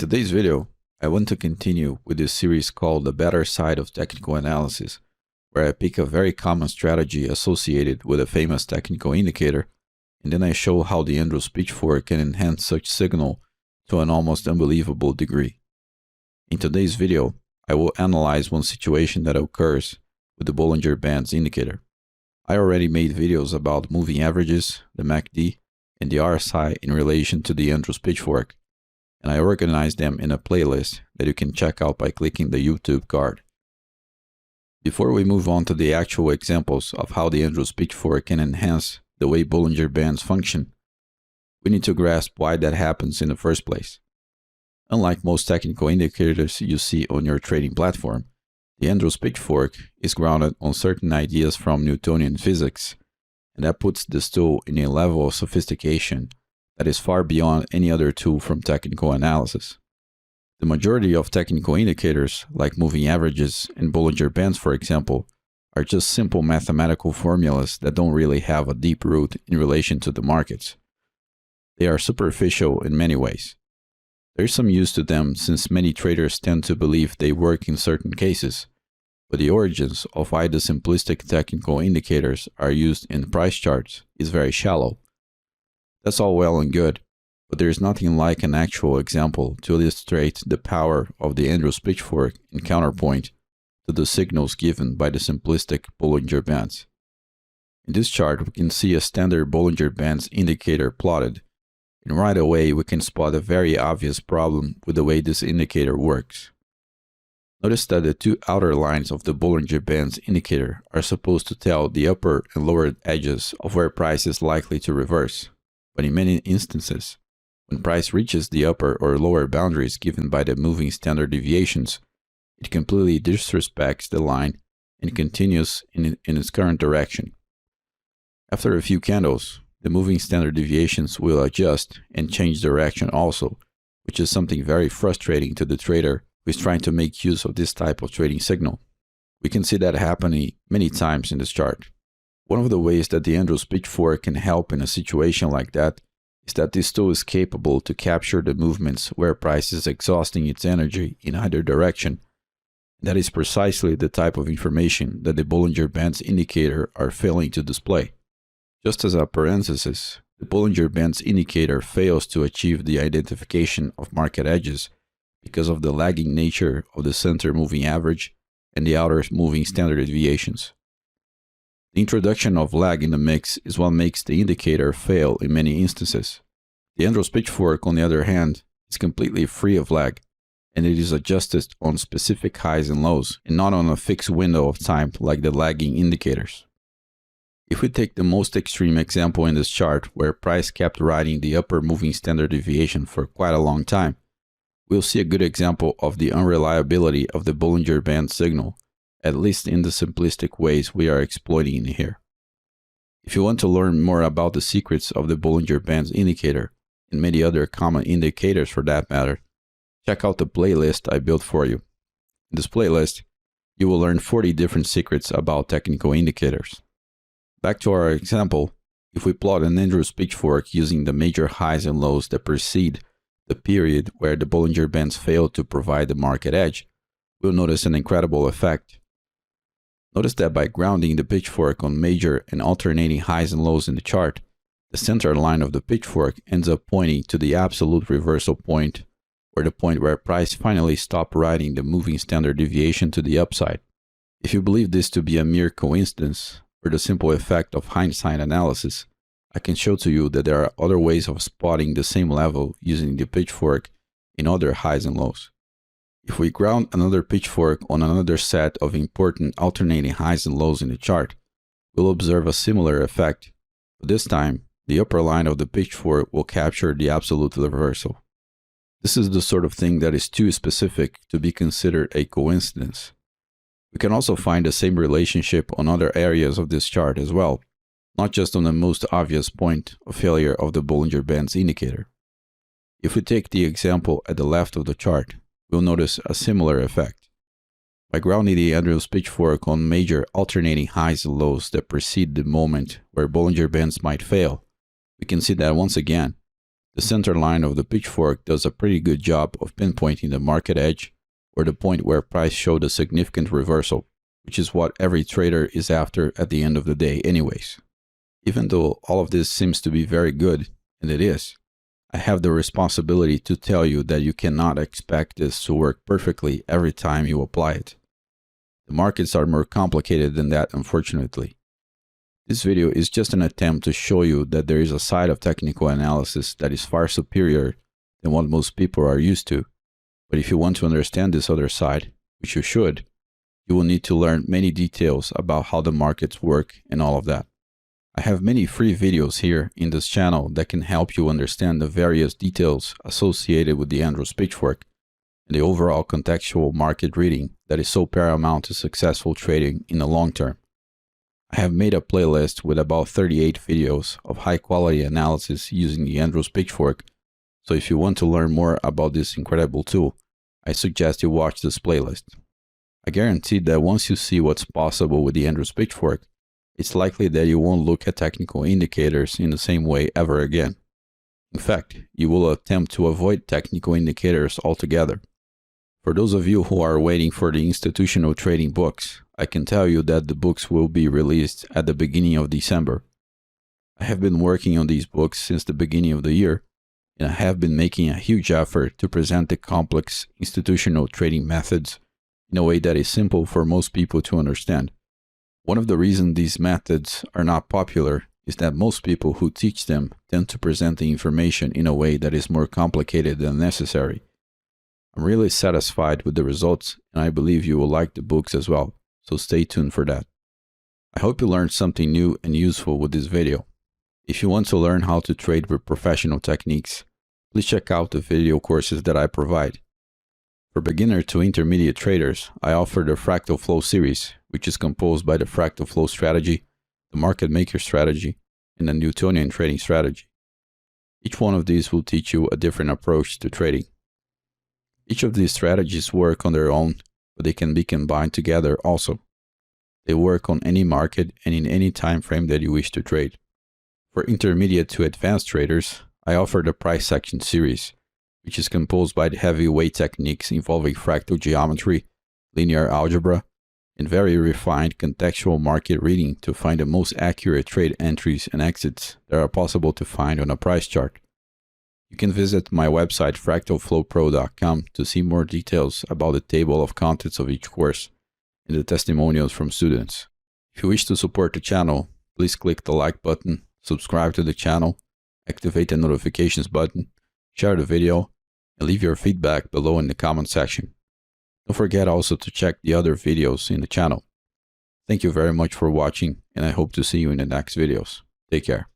today's video, I want to continue with this series called The Better Side of Technical Analysis, where I pick a very common strategy associated with a famous technical indicator, and then I show how the Andrews pitchfork can enhance such signal to an almost unbelievable degree. In today's video, I will analyze one situation that occurs with the Bollinger Bands indicator. I already made videos about moving averages, the MACD, and the RSI in relation to the Andrews pitchfork, and I organized them in a playlist that you can check out by clicking the YouTube card. Before we move on to the actual examples of how the Andrews pitchfork can enhance the way Bollinger Bands function, we need to grasp why that happens in the first place. Unlike most technical indicators you see on your trading platform, the Andrews pitchfork is grounded on certain ideas from Newtonian physics, and that puts this tool in a level of sophistication that is far beyond any other tool from technical analysis. The majority of technical indicators, like moving averages and Bollinger Bands for example, are just simple mathematical formulas that don't really have a deep root in relation to the markets. They are superficial in many ways. There's some use to them since many traders tend to believe they work in certain cases, but the origins of why the simplistic technical indicators are used in price charts is very shallow. That's all well and good, but there is nothing like an actual example to illustrate the power of the Andrews pitchfork in counterpoint to the signals given by the simplistic Bollinger Bands. In this chart, we can see a standard Bollinger Bands indicator plotted, and right away we can spot a very obvious problem with the way this indicator works. Notice that the two outer lines of the Bollinger Bands indicator are supposed to tell the upper and lower edges of where price is likely to reverse. But in many instances, when price reaches the upper or lower boundaries given by the moving standard deviations, it completely disrespects the line and continues in its current direction. After a few candles, the moving standard deviations will adjust and change direction also, which is something very frustrating to the trader who is trying to make use of this type of trading signal. We can see that happening many times in this chart. One of the ways that the Andrews pitchfork can help in a situation like that is that this tool is capable to capture the movements where price is exhausting its energy in either direction. That is precisely the type of information that the Bollinger Bands indicator are failing to display. Just as a parenthesis, the Bollinger Bands indicator fails to achieve the identification of market edges because of the lagging nature of the center moving average and the outer moving standard deviations. The introduction of lag in the mix is what makes the indicator fail in many instances. The Andrews pitchfork, on the other hand, is completely free of lag, and it is adjusted on specific highs and lows, and not on a fixed window of time like the lagging indicators. If we take the most extreme example in this chart, where price kept riding the upper moving standard deviation for quite a long time, we'll see a good example of the unreliability of the Bollinger Band signal, at least in the simplistic ways we are exploiting in here. If you want to learn more about the secrets of the Bollinger Bands indicator, and many other common indicators for that matter, check out the playlist I built for you. In this playlist, you will learn 40 different secrets about technical indicators. Back to our example, if we plot an Andrews pitchfork using the major highs and lows that precede the period where the Bollinger Bands failed to provide the market edge, we'll notice an incredible effect. Notice that by grounding the pitchfork on major and alternating highs and lows in the chart, the center line of the pitchfork ends up pointing to the absolute reversal point, or the point where price finally stopped riding the moving standard deviation to the upside. If you believe this to be a mere coincidence, or the simple effect of hindsight analysis, I can show to you that there are other ways of spotting the same level using the pitchfork in other highs and lows. If we ground another pitchfork on another set of important alternating highs and lows in the chart, we'll observe a similar effect, but this time, the upper line of the pitchfork will capture the absolute reversal. This is the sort of thing that is too specific to be considered a coincidence. We can also find the same relationship on other areas of this chart as well, not just on the most obvious point of failure of the Bollinger Bands indicator. If we take the example at the left of the chart, we'll notice a similar effect. By grounding the Andrews pitchfork on major alternating highs and lows that precede the moment where Bollinger Bands might fail, we can see that once again, The center line of the pitchfork does a pretty good job of pinpointing the market edge or the point where price showed a significant reversal, which is what every trader is after at the end of the day anyways. Even though all of this seems to be very good, and it is, I have the responsibility to tell you that you cannot expect this to work perfectly every time you apply it. The markets are more complicated than that, unfortunately. This video is just an attempt to show you that there is a side of technical analysis that is far superior than what most people are used to. But if you want to understand this other side, which you should, you will need to learn many details about how the markets work and all of that. I have many free videos here in this channel that can help you understand the various details associated with the Andrews pitchfork and the overall contextual market reading that is so paramount to successful trading in the long term. I have made a playlist with about 38 videos of high quality analysis using the Andrews pitchfork, so if you want to learn more about this incredible tool, I suggest you watch this playlist. I guarantee that once you see what's possible with the Andrews pitchfork, it's likely that you won't look at technical indicators in the same way ever again. In fact, you will attempt to avoid technical indicators altogether. For those of you who are waiting for the institutional trading books, I can tell you that the books will be released at the beginning of December. I have been working on these books since the beginning of the year, and I have been making a huge effort to present the complex institutional trading methods in a way that is simple for most people to understand. One of the reasons these methods are not popular is that most people who teach them tend to present the information in a way that is more complicated than necessary. I'm really satisfied with the results, and I believe you will like the books as well, so stay tuned for that. I hope you learned something new and useful with this video. If you want to learn how to trade with professional techniques, please check out the video courses that I provide. For beginner to intermediate traders, I offer the Fractal Flow series, which is composed by the Fractal Flow strategy, the Market Maker strategy, and the Newtonian trading strategy. Each one of these will teach you a different approach to trading. Each of these strategies work on their own, but they can be combined together also. They work on any market and in any time frame that you wish to trade. For intermediate to advanced traders, I offer the Price Action series, which is composed by the heavyweight techniques involving fractal geometry, linear algebra, and very refined contextual market reading to find the most accurate trade entries and exits that are possible to find on a price chart. You can visit my website fractalflowpro.com to see more details about the table of contents of each course and the testimonials from students. If you wish to support the channel, please click the like button, subscribe to the channel, activate the notifications button, share the video, and leave your feedback below in the comment section. Don't forget also to check the other videos in the channel. Thank you very much for watching, and I hope to see you in the next videos. Take care.